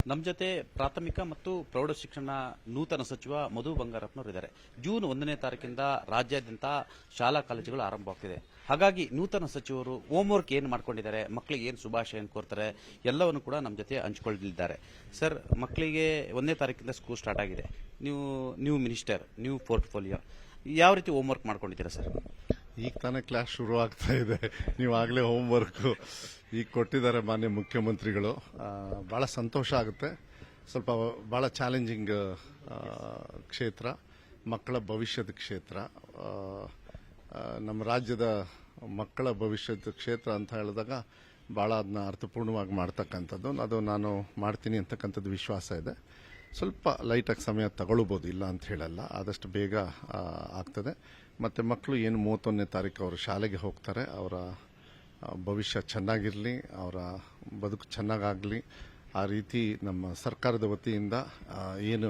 ನಮ್ಮ ಜೊತೆ ಪ್ರಾಥಮಿಕ ಮತ್ತು ಪ್ರೌಢ ಶಿಕ್ಷಣ ನೂತನ ಸಚಿವ ಮಧು ಬಂಗಾರಪ್ಪನವರು ಇದ್ದಾರೆ. ಜೂನ್ 1ನೇ ತಾರೀಕಿಂದ ರಾಜ್ಯಾದ್ಯಂತ ಶಾಲಾ ಕಾಲೇಜುಗಳು ಆರಂಭವಾಗ್ತಿದೆ. ಹಾಗಾಗಿ ನೂತನ ಸಚಿವರು ಹೋಮ್ವರ್ಕ್ ಏನು ಮಾಡ್ಕೊಂಡಿದ್ದಾರೆ, ಮಕ್ಕಳಿಗೆ ಏನು ಶುಭಾಶಯ ಕೋರ್ತಾರೆ, ಎಲ್ಲವನ್ನು ಕೂಡ ನಮ್ಮ ಜೊತೆ ಹಂಚಿಕೊಳ್ಳಲಿದ್ದಾರೆ. ಸರ್, ಮಕ್ಕಳಿಗೆ 1ನೇ ತಾರೀಕಿಂದ ಸ್ಕೂಲ್ ಸ್ಟಾರ್ಟ್ ಆಗಿದೆ. ನೀವು ಮಿನಿಸ್ಟರ್, ನೀವು ಪೋರ್ಟ್ಫೋಲಿಯೋ, ಯಾವ ರೀತಿ ಹೋಮ್ವರ್ಕ್ ಮಾಡ್ಕೊಂಡಿದ್ದೀರಾ ಸರ್? ಈಗ ತಾನೇ ಕ್ಲಾಸ್ ಶುರು ಆಗ್ತಾ ಇದೆ. ನೀವು ಆಗಲೇ ಹೋಮ್ವರ್ಕ್ ಈಗ ಕೊಟ್ಟಿದ್ದಾರೆ ಮಾನ್ಯ ಮುಖ್ಯಮಂತ್ರಿಗಳು. ಭಾಳ ಸಂತೋಷ ಆಗುತ್ತೆ. ಸ್ವಲ್ಪ ಭಾಳ ಚಾಲೆಂಜಿಂಗ್ ಕ್ಷೇತ್ರ, ಮಕ್ಕಳ ಭವಿಷ್ಯದ ಕ್ಷೇತ್ರ, ನಮ್ಮ ರಾಜ್ಯದ ಮಕ್ಕಳ ಭವಿಷ್ಯದ ಕ್ಷೇತ್ರ ಅಂತ ಹೇಳಿದಾಗ ಭಾಳ ಅದನ್ನ ಅರ್ಥಪೂರ್ಣವಾಗಿ ಮಾಡ್ತಕ್ಕಂಥದ್ದು. ಅದು ನಾನು ಮಾಡ್ತೀನಿ ಅಂತಕ್ಕಂಥದ್ದು ವಿಶ್ವಾಸ ಇದೆ. ಸ್ವಲ್ಪ ಲೈಟಾಗಿ ಸಮಯ ತಗೊಳ್ಬೋದು, ಇಲ್ಲ ಅಂತ ಹೇಳಲ್ಲ, ಆದಷ್ಟು ಬೇಗ ಆಗ್ತದೆ. ಮತ್ತು ಮಕ್ಕಳು ಏನು 31ನೇ ತಾರೀಕು ಅವರು ಶಾಲೆಗೆ ಹೋಗ್ತಾರೆ, ಅವರ ಭವಿಷ್ಯ ಚೆನ್ನಾಗಿರಲಿ, ಅವರ ಬದುಕು ಚೆನ್ನಾಗಾಗಲಿ, ಆ ರೀತಿ ನಮ್ಮ ಸರ್ಕಾರದ ವತಿಯಿಂದ ಏನು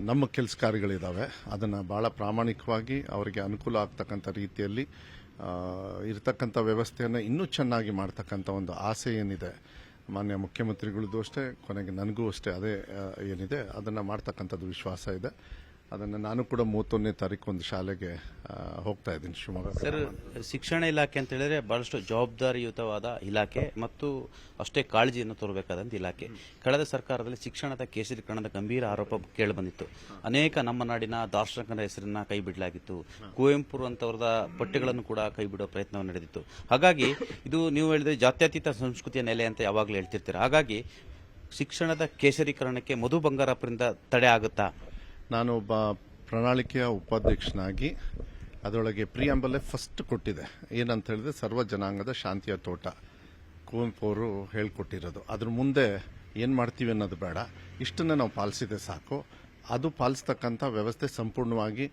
ನಮ್ಮ ಕೆಲಸ ಕಾರ್ಯಗಳಿದ್ದಾವೆ ಅದನ್ನು ಭಾಳ ಪ್ರಾಮಾಣಿಕವಾಗಿ ಅವರಿಗೆ ಅನುಕೂಲ ಆಗ್ತಕ್ಕಂಥ ರೀತಿಯಲ್ಲಿ ಇರತಕ್ಕಂಥ ವ್ಯವಸ್ಥೆಯನ್ನು ಇನ್ನೂ ಚೆನ್ನಾಗಿ ಮಾಡ್ತಕ್ಕಂಥ ಒಂದು ಆಸೆ ಏನಿದೆ ಮಾನ್ಯ ಮುಖ್ಯಮಂತ್ರಿಗಳದ್ದು ಅಷ್ಟೇ, ಕೊನೆಗೆ ನನಗೂ ಅಷ್ಟೇ ಅದೇ ಏನಿದೆ ಅದನ್ನು ಮಾಡ್ತಕ್ಕಂಥದ್ದು ವಿಶ್ವಾಸ ಇದೆ. ಅದನ್ನು ನಾನು ಕೂಡ 31ನೇ ತಾರೀಕು ಒಂದು ಶಾಲೆಗೆ ಹೋಗ್ತಾ ಇದ್ದೀನಿ, ಶಿವಮೊಗ್ಗ. ಸರ್, ಶಿಕ್ಷಣ ಇಲಾಖೆ ಅಂತ ಹೇಳಿದ್ರೆ ಬಹಳಷ್ಟು ಜವಾಬ್ದಾರಿಯುತವಾದ ಇಲಾಖೆ ಮತ್ತು ಅಷ್ಟೇ ಕಾಳಜಿಯನ್ನು ತೋರಬೇಕಾದಂಥ ಇಲಾಖೆ. ಕಳೆದ ಸರ್ಕಾರದಲ್ಲಿ ಶಿಕ್ಷಣದ ಕೇಸರೀಕರಣದ ಗಂಭೀರ ಆರೋಪ ಕೇಳಿಬಂದಿತ್ತು. ಅನೇಕ ನಮ್ಮ ನಾಡಿನ ದಾರ್ಶನಿಕರ ಹೆಸರನ್ನ ಕೈ ಬಿಡಲಾಗಿತ್ತು. ಕುವೆಂಪು ಅಂತವರದ ಪಠ್ಯಗಳನ್ನು ಕೂಡ ಕೈ ಬಿಡುವ ಪ್ರಯತ್ನವನ್ನು ನಡೆದಿತ್ತು. ಹಾಗಾಗಿ ಇದು ನೀವು ಹೇಳಿದ್ರೆ ಜಾತ್ಯತೀತ ಸಂಸ್ಕೃತಿಯ ನೆಲೆ ಅಂತ ಯಾವಾಗಲೂ ಹೇಳ್ತಿರ್ತೀರ. ಹಾಗಾಗಿ ಶಿಕ್ಷಣದ ಕೇಸರೀಕರಣಕ್ಕೆ ಮಧು ಬಂಗಾರಪ್ಪರಿಂದ ತಡೆ ಆಗುತ್ತಾ? ನಾನು ಒಬ್ಬ ಪ್ರಣಾಳಿಕೆಯ ಉಪಾಧ್ಯಕ್ಷನಾಗಿ ಅದರೊಳಗೆ ಪ್ರಿಯಾಂಬಲೇ ಫಸ್ಟ್ ಕೊಟ್ಟಿದೆ. ಏನಂತ ಹೇಳಿದ್ರೆ ಸರ್ವ ಜನಾಂಗದ ಶಾಂತಿಯ ತೋಟ, ಕುವೆಂಪು ಅವರು ಹೇಳ್ಕೊಟ್ಟಿರೋದು. ಅದ್ರ ಮುಂದೆ ಏನು ಮಾಡ್ತೀವಿ ಅನ್ನೋದು ಬೇಡ, ಇಷ್ಟನ್ನು ನಾವು ಪಾಲಿಸಿದೆ ಸಾಕು. ಅದು ಪಾಲಿಸ್ತಕ್ಕಂಥ ವ್ಯವಸ್ಥೆ ಸಂಪೂರ್ಣವಾಗಿ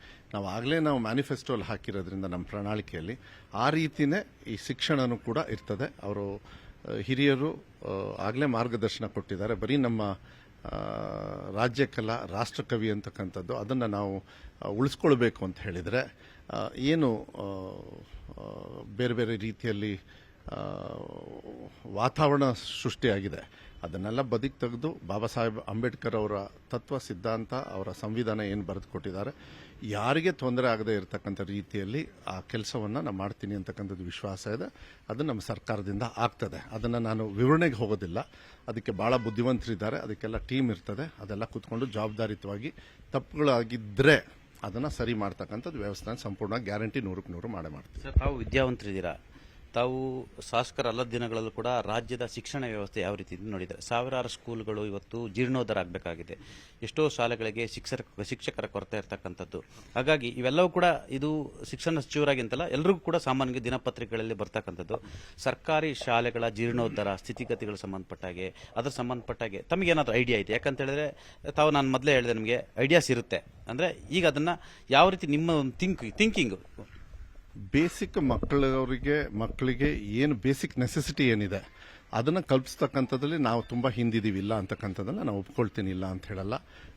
ನಾವು ಮ್ಯಾನಿಫೆಸ್ಟೋಲ್ಲಿ ಹಾಕಿರೋದ್ರಿಂದ ನಮ್ಮ ಪ್ರಣಾಳಿಕೆಯಲ್ಲಿ ಆ ರೀತಿಯೇ ಈ ಶಿಕ್ಷಣನೂ ಕೂಡ ಇರ್ತದೆ. ಅವರು ಹಿರಿಯರು ಆಗಲೇ ಮಾರ್ಗದರ್ಶನ ಕೊಟ್ಟಿದ್ದಾರೆ. ಬರೀ ನಮ್ಮ ರಾಜ್ಯಕ್ಕೆಲ್ಲ ರಾಷ್ಟ್ರಕವಿ ಅಂತಕ್ಕಂಥದ್ದು ಅದನ್ನು ನಾವು ಉಳಿಸ್ಕೊಳ್ಬೇಕು ಅಂತ ಹೇಳಿದರೆ ಏನು ಬೇರೆ ಬೇರೆ ರೀತಿಯಲ್ಲಿ ವಾತಾವರಣ ಸೃಷ್ಟಿಯಾಗಿದೆ ಅದನ್ನೆಲ್ಲ ಬದಿಗೆ ತೆಗೆದು ಬಾಬಾ ಸಾಹೇಬ್ ಅಂಬೇಡ್ಕರ್ ಅವರ ತತ್ವ ಸಿದ್ಧಾಂತ, ಅವರ ಸಂವಿಧಾನ ಏನು ಬರೆದು ಕೊಟ್ಟಿದ್ದಾರೆ, ಯಾರಿಗೆ ತೊಂದರೆ ಆಗದೆ ಇರತಕ್ಕಂಥ ರೀತಿಯಲ್ಲಿ ಆ ಕೆಲಸವನ್ನು ನಾನು ಮಾಡ್ತೀನಿ ಅಂತಕ್ಕಂಥದ್ದು ವಿಶ್ವಾಸ ಇದೆ. ಅದು ನಮ್ಮ ಸರ್ಕಾರದಿಂದ ಆಗ್ತದೆ. ಅದನ್ನು ನಾನು ವಿವರಣೆಗೆ ಹೋಗೋದಿಲ್ಲ, ಅದಕ್ಕೆ ಭಾಳ ಬುದ್ಧಿವಂತರಿದ್ದಾರೆ, ಅದಕ್ಕೆಲ್ಲ ಟೀಮ್ ಇರ್ತದೆ. ಅದೆಲ್ಲ ಕೂತ್ಕೊಂಡು ಜವಾಬ್ದಾರಿತವಾಗಿ ತಪ್ಪುಗಳಾಗಿದ್ದರೆ ಅದನ್ನು ಸರಿ ಮಾಡ್ತಕ್ಕಂಥದ್ದು ವ್ಯವಸ್ಥೆ ಸಂಪೂರ್ಣ ಗ್ಯಾರಂಟಿ 100ಕ್ಕೆ 100 ಮಾಡೇ ಮಾಡ್ತೀವಿ. ಸರ್, ತಾವು ವಿದ್ಯಾವಂತರಿದ್ದೀರಾ, ತಾವು ಶಾಸಕರಲ್ಲದ ದಿನಗಳಲ್ಲೂ ಕೂಡ ರಾಜ್ಯದ ಶಿಕ್ಷಣ ವ್ಯವಸ್ಥೆ ಯಾವ ರೀತಿ ನೋಡಿದ್ದಾರೆ. ಸಾವಿರಾರು ಸ್ಕೂಲ್ಗಳು ಇವತ್ತು ಜೀರ್ಣೋದ್ಧಾರ ಆಗಬೇಕಾಗಿದೆ. ಎಷ್ಟೋ ಶಾಲೆಗಳಿಗೆ ಶಿಕ್ಷಕರ ಕೊರತೆ ಇರತಕ್ಕಂಥದ್ದು. ಹಾಗಾಗಿ ಇವೆಲ್ಲವೂ ಕೂಡ ಇದು ಶಿಕ್ಷಣ ಸಚಿವರಾಗಿಂತಲ್ಲ ಎಲ್ಲರಿಗೂ ಕೂಡ ಸಾಮಾನ್ಯ ದಿನಪತ್ರಿಕೆಗಳಲ್ಲಿ ಬರ್ತಕ್ಕಂಥದ್ದು. ಸರ್ಕಾರಿ ಶಾಲೆಗಳ ಜೀರ್ಣೋದ್ಧಾರ ಸ್ಥಿತಿಗತಿಗಳು ಸಂಬಂಧಪಟ್ಟಾಗೆ ಅದರ ಸಂಬಂಧಪಟ್ಟಾಗೆ ತಮಗೇನಾದರೂ ಐಡಿಯಾ ಇದೆ? ಯಾಕಂತ ಹೇಳಿದ್ರೆ ತಾವು ನಾನು ಮೊದಲೇ ಹೇಳಿದೆ ನಿಮಗೆ ಐಡಿಯಾಸ್ ಇರುತ್ತೆ ಅಂದರೆ ಈಗ ಅದನ್ನು ಯಾವ ರೀತಿ ನಿಮ್ಮ ಥಿಂಕಿಂಗ್ ಬೇಸಿಕ್ ಮಕ್ಕಳಿಗೆ ಏನು ಬೇಸಿಕ್ ನೆಸೆಸಿಟಿ ಏನಿದೆ ಅದನ್ನು ಕಲ್ಪಿಸ್ತಕ್ಕಂಥದ್ರಲ್ಲಿ ನಾವು ತುಂಬ ಹಿಂದಿದ್ದೀವಿ, ಇಲ್ಲ ಅಂತಕ್ಕಂಥದ್ದನ್ನು ನಾವು ಒಪ್ಕೊಳ್ತೀನಿ, ಇಲ್ಲ ಅಂತ ಹೇಳಲ್ಲ.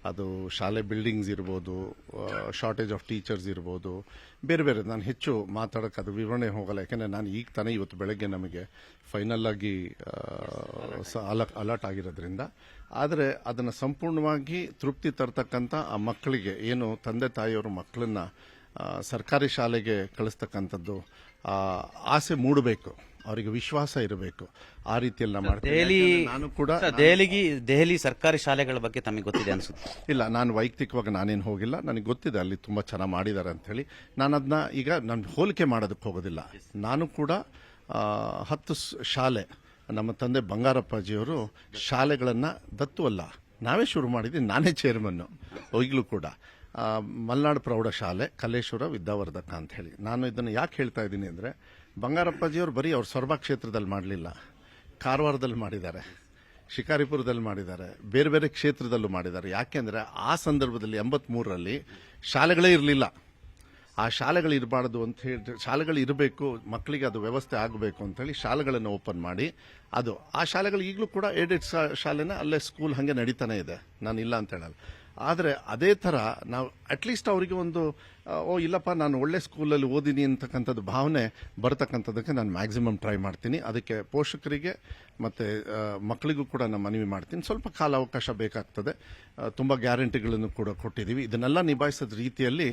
ಅದು ಶಾಲೆ ಬಿಲ್ಡಿಂಗ್ಸ್ ಇರ್ಬೋದು, ಶಾರ್ಟೇಜ್ ಆಫ್ ಟೀಚರ್ಸ್ ಇರ್ಬೋದು, ಬೇರೆ ಬೇರೆ. ನಾನು ಹೆಚ್ಚು ಮಾತಾಡೋಕ್ಕೆ ಅದು ವಿವರಣೆ ಹೋಗಲ್ಲ, ಯಾಕೆಂದರೆ ನಾನು ಈಗ ತಾನೇ ಇವತ್ತು ಬೆಳಗ್ಗೆ ನಮಗೆ ಫೈನಲ್ ಆಗಿ ಅಲರ್ಟ್ ಆಗಿರೋದ್ರಿಂದ. ಆದರೆ ಅದನ್ನು ಸಂಪೂರ್ಣವಾಗಿ ತೃಪ್ತಿ ತರ್ತಕ್ಕಂಥ ಆ ಮಕ್ಕಳಿಗೆ ಏನು ತಂದೆ ತಾಯಿಯವರು ಮಕ್ಕಳನ್ನ ಸರ್ಕಾರಿ ಶಾಲೆಗೆ ಕಳಿಸ್ತಕ್ಕಂಥದ್ದು ಆಸೆ ಮೂಡಬೇಕು, ಅವರಿಗೆ ವಿಶ್ವಾಸ ಇರಬೇಕು, ಆ ರೀತಿಯಲ್ಲಿ ನಾನು ಕೂಡ ದೆಹಲಿ ಸರ್ಕಾರಿ ಶಾಲೆಗಳ ಬಗ್ಗೆ ತಮಗೆ ಗೊತ್ತಿದೆ ಅನ್ಸುತ್ತೆ? ಇಲ್ಲ, ನಾನು ವೈಯಕ್ತಿಕವಾಗಿ ನಾನೇನು ಹೋಗಿಲ್ಲ, ನನಗೆ ಗೊತ್ತಿದೆ ಅಲ್ಲಿ ತುಂಬ ಚೆನ್ನಾಗಿ ಮಾಡಿದ್ದಾರೆ ಅಂತ ಹೇಳಿ. ನಾನು ಅದನ್ನ ಈಗ ನಾನು ಹೋಲಿಕೆ ಮಾಡೋದಕ್ಕೆ ಹೋಗೋದಿಲ್ಲ. ನಾನು ಕೂಡ 10 ಶಾಲೆ ನಮ್ಮ ತಂದೆ ಬಂಗಾರಪ್ಪಾಜಿಯವರು ಶಾಲೆಗಳನ್ನು ದತ್ತು ನಾವೇ ಶುರು ಮಾಡಿದ್ವಿ, ನಾನೇ ಚೇರ್ಮನ್ನು ಈಗಲೂ ಕೂಡ. ಮಲ್ನಾಡು ಪ್ರೌಢಶಾಲೆ, ಕಲೇಶ್ವರ, ವಿದ್ಯಾವರ್ಧಕ ಅಂತ ಹೇಳಿ. ನಾನು ಇದನ್ನು ಯಾಕೆ ಹೇಳ್ತಾ ಇದ್ದೀನಿ ಅಂದರೆ, ಬಂಗಾರಪ್ಪಾಜಿಯವರು ಬರೀ ಅವ್ರ ಸೊರಬ ಕ್ಷೇತ್ರದಲ್ಲಿ ಮಾಡಲಿಲ್ಲ, ಕಾರವಾರದಲ್ಲಿ ಮಾಡಿದ್ದಾರೆ, ಶಿಕಾರಿಪುರದಲ್ಲಿ ಮಾಡಿದ್ದಾರೆ, ಬೇರೆ ಬೇರೆ ಕ್ಷೇತ್ರದಲ್ಲೂ ಮಾಡಿದ್ದಾರೆ. ಯಾಕೆಂದರೆ ಆ ಸಂದರ್ಭದಲ್ಲಿ 83ರಲ್ಲಿ ಶಾಲೆಗಳೇ ಇರಲಿಲ್ಲ. ಆ ಶಾಲೆಗಳು ಇರಬಾರ್ದು ಅಂತ ಹೇಳಿ, ಶಾಲೆಗಳು ಇರಬೇಕು, ಮಕ್ಕಳಿಗೆ ಅದು ವ್ಯವಸ್ಥೆ ಆಗಬೇಕು ಅಂತೇಳಿ ಶಾಲೆಗಳನ್ನು ಓಪನ್ ಮಾಡಿ, ಅದು ಆ ಶಾಲೆಗಳು ಈಗಲೂ ಕೂಡ ಏಡೆಡ್ ಶಾಲೆನೇ, ಅಲ್ಲೇ ಸ್ಕೂಲ್ ಹಾಗೆ ನಡೀತಾನೆ ಇದೆ, ನಾನು ಇಲ್ಲ ಅಂತ ಹೇಳಲ್ಲ. ಆದರೆ ಅದೇ ಥರ ನಾವು ಅಟ್ಲೀಸ್ಟ್ ಅವರಿಗೆ ಒಂದು ಓ ಇಲ್ಲಪ್ಪ ನಾನು ಒಳ್ಳೆ ಸ್ಕೂಲಲ್ಲಿ ಓದಿನಿ ಅಂತಕ್ಕಂಥದ್ದು ಭಾವನೆ ಬರತಕ್ಕಂಥದ್ದಕ್ಕೆ ನಾನು ಮ್ಯಾಕ್ಸಿಮಮ್ ಟ್ರೈ ಮಾಡ್ತೀನಿ. ಅದಕ್ಕೆ ಪೋಷಕರಿಗೆ ಮತ್ತು ಮಕ್ಕಳಿಗೂ ಕೂಡ ನಾನು ಮನವಿ ಮಾಡ್ತೀನಿ. ಸ್ವಲ್ಪ ಕಾಲಾವಕಾಶ ಬೇಕಾಗ್ತದೆ. ತುಂಬ ಗ್ಯಾರಂಟಿಗಳನ್ನು ಕೂಡ ಕೊಟ್ಟಿದ್ದೀವಿ. ಇದನ್ನೆಲ್ಲ ನಿಭಾಯಿಸೋದ ರೀತಿಯಲ್ಲಿ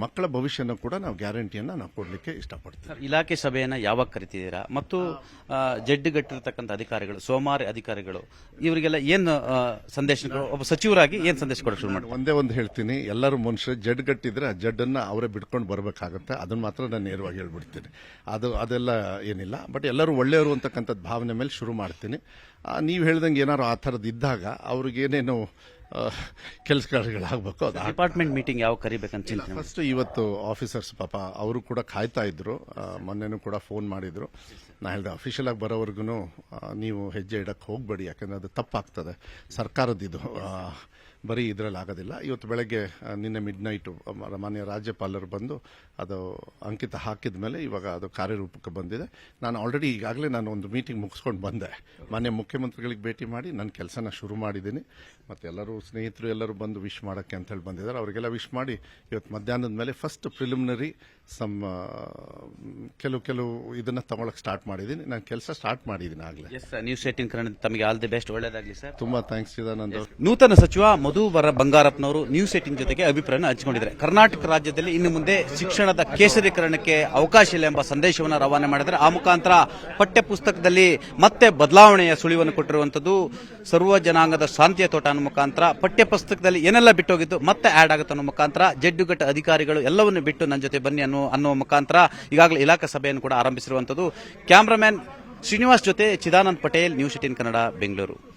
ಮಕ್ಕಳ ಭವಿಷ್ಯನ ಕೂಡ ನಾವು ಗ್ಯಾರಂಟಿಯನ್ನು ನಾವು ಕೊಡಲಿಕ್ಕೆ ಇಷ್ಟಪಡ್ತೀವಿ. ಇಲಾಖೆ ಸಭೆಯನ್ನು ಯಾವಾಗ ಕರಿತಿದ್ದೀರಾ? ಮತ್ತು ಜಡ್ಡುಗಟ್ಟಿರ್ತಕ್ಕಂಥ ಅಧಿಕಾರಿಗಳು, ಸೋಮಾರಿ ಅಧಿಕಾರಿಗಳು, ಇವರಿಗೆಲ್ಲ ಏನು ಸಂದೇಶ, ಒಬ್ಬ ಸಚಿವರಾಗಿ ಏನು ಸಂದೇಶ ಕೊಡೋಕೆ ಶುರು ಮಾಡಿ? ಒಂದೇ ಒಂದು ಹೇಳ್ತೀನಿ, ಎಲ್ಲರೂ ಮನುಷ್ಯರು ಜಡ್ಗಟ್ಟಿದ್ರೆ ಆ ಜಡ್ಡನ್ನು ಅವರೇ ಬಿಟ್ಕೊಂಡು ಬರಬೇಕಾಗುತ್ತೆ. ಅದನ್ನು ಮಾತ್ರ ನಾನು ನೇರವಾಗಿ ಹೇಳ್ಬಿಡ್ತೀನಿ. ಅದೆಲ್ಲ ಏನಿಲ್ಲ. ಬಟ್ ಎಲ್ಲರೂ ಒಳ್ಳೆಯವರು ಅಂತಕ್ಕಂಥದ್ದು ಭಾವನೆ ಮೇಲೆ ಶುರು ಮಾಡ್ತೀನಿ. ನೀವು ಹೇಳ್ದಂಗೆ ಏನಾದ್ರು ಆ ಥರದ್ದು ಇದ್ದಾಗ ಅವ್ರಿಗೇನೇನು ಕೆಲಸ ಕಾರ್ಯಗಳಾಗಬೇಕು ಅದು ಡಿಪಾರ್ಟ್ಮೆಂಟ್ ಮೀಟಿಂಗ್ ಯಾವ ಕರಿಬೇಕಂತ ಚಿಂತನೆ ಮಾಡಿ. ಫಸ್ಟ್ ಇವತ್ತು ಆಫೀಸರ್ಸ್ ಪಾಪ ಅವರು ಕೂಡ ಕಾಯ್ತಾ ಇದ್ರು. ಮೊನ್ನೆನೂ ಕೂಡ ಫೋನ್ ಮಾಡಿದ್ರು. ನಾ ಹೇಳಿದೆ ಅಫಿಷಿಯಲ್ ಆಗಿ ಬರೋವರೆಗೂ ನೀವು ಹೆಜ್ಜೆ ಇಡಕ್ಕೆ ಹೋಗಬೇಡಿ, ಯಾಕಂದ್ರೆ ಅದು ತಪ್ಪಾಗ್ತದೆ. ಸರ್ಕಾರದಿದು ಬರೀ ಇದರಲ್ಲಿ ಆಗೋದಿಲ್ಲ. ಇವತ್ತು ಬೆಳಗ್ಗೆ ನಿನ್ನೆ ಮಿಡ್ ನೈಟು ಮಾನ್ಯ ರಾಜ್ಯಪಾಲರು ಬಂದು ಅದು ಅಂಕಿತ ಹಾಕಿದ ಮೇಲೆ ಇವಾಗ ಅದು ಕಾರ್ಯರೂಪಕ್ಕೆ ಬಂದಿದೆ. ನಾನು ಆಲ್ರೆಡಿ ಈಗಾಗಲೇ ನಾನು ಒಂದು ಮೀಟಿಂಗ್ ಮುಗಿಸ್ಕೊಂಡು ಬಂದೆ. ಮಾನ್ಯ ಮುಖ್ಯಮಂತ್ರಿಗಳಿಗೆ ಭೇಟಿ ಮಾಡಿ ನನ್ನ ಕೆಲಸನ ಶುರು ಮಾಡಿದ್ದೀನಿ. ಮತ್ತು ಎಲ್ಲರೂ ಸ್ನೇಹಿತರು ಎಲ್ಲರೂ ಬಂದು ವಿಶ್ ಮಾಡೋಕ್ಕೆ ಅಂತ ಹೇಳಿ ಬಂದಿದ್ದಾರೆ. ಅವರಿಗೆಲ್ಲ ವಿಶ್ ಮಾಡಿ ಇವತ್ತು ಮಧ್ಯಾಹ್ನದ ಮೇಲೆ ಫಸ್ಟ್ ಪ್ರಿಲಿಮಿನರಿ ಕೆಲವು ಇದನ್ನು ತಗೊಳಕ್ಕೆ ಸ್ಟಾರ್ಟ್ ಮಾಡಿದ್ದೀನಿ. ನಾನು ಕೆಲಸ ಸ್ಟಾರ್ಟ್ ಮಾಡಿದ್ದೀನಿ ಆಗಲೇ. ಎಸ್, ನ್ಯೂಸ್ 18 ಕನ್ನಡ ತಮಗೆ ಆಲ್ ದಿ ಬೆಸ್ಟ್, ಒಳ್ಳೆಯದಾಗಲಿ ಸರ್. ತುಂಬ ಥ್ಯಾಂಕ್ಸ್ ಚಿದಾನಂದ್. ನೂತನ ಸಚಿವ ಮಧು ಬಂಗಾರಪ್ಪನವರು ನ್ಯೂಸ್ 18 ಜೊತೆಗೆ ಅಭಿಪ್ರಾಯ ಹಂಚಿಕೊಂಡಿದ್ದಾರೆ. ಕರ್ನಾಟಕ ರಾಜ್ಯದಲ್ಲಿ ಇನ್ನು ಮುಂದೆ ಶಿಕ್ಷಣದ ಕೇಸರೀಕರಣಕ್ಕೆ ಅವಕಾಶ ಇಲ್ಲ ಎಂಬ ಸಂದೇಶವನ್ನು ರವಾನೆ ಮಾಡಿದ್ದಾರೆ. ಆ ಮುಖಾಂತರ ಪಠ್ಯ ಪುಸ್ತಕದಲ್ಲಿ ಮತ್ತೆ ಬದಲಾವಣೆಯ ಸುಳಿವನ್ನು ಕೊಟ್ಟಿರುವಂತದ್ದು. ಸರ್ವ ಜನಾಂಗದ ಶಾಂತಿಯ ತೋಟ ಅನ್ನೋ ಮುಖಾಂತರ ಪಠ್ಯ ಪುಸ್ತಕದಲ್ಲಿ ಏನೆಲ್ಲ ಬಿಟ್ಟೋಗಿದ್ದು ಮತ್ತೆ ಆಡ್ ಆಗುತ್ತೆ ಅನ್ನೋ ಮುಖಾಂತರ ಜಡ್ಡುಗಟ್ಟ ಅಧಿಕಾರಿಗಳು ಎಲ್ಲವನ್ನು ಬಿಟ್ಟು ನನ್ನ ಜೊತೆ ಬನ್ನಿ ಅನ್ನೋ ಮುಖಾಂತರ ಈಗಾಗಲೇ ಇಲಾಖಾ ಸಭೆಯನ್ನು ಕೂಡ ಆರಂಭಿಸಿರುವಂತದ್ದು. ಕ್ಯಾಮರಾಮ್ಯಾನ್ ಶ್ರೀನಿವಾಸ್ ಜೊತೆ ಚಿದಾನಂದ್ ಪಟೇಲ್, ನ್ಯೂಸ್ 18 ಕನ್ನಡ, ಬೆಂಗಳೂರು.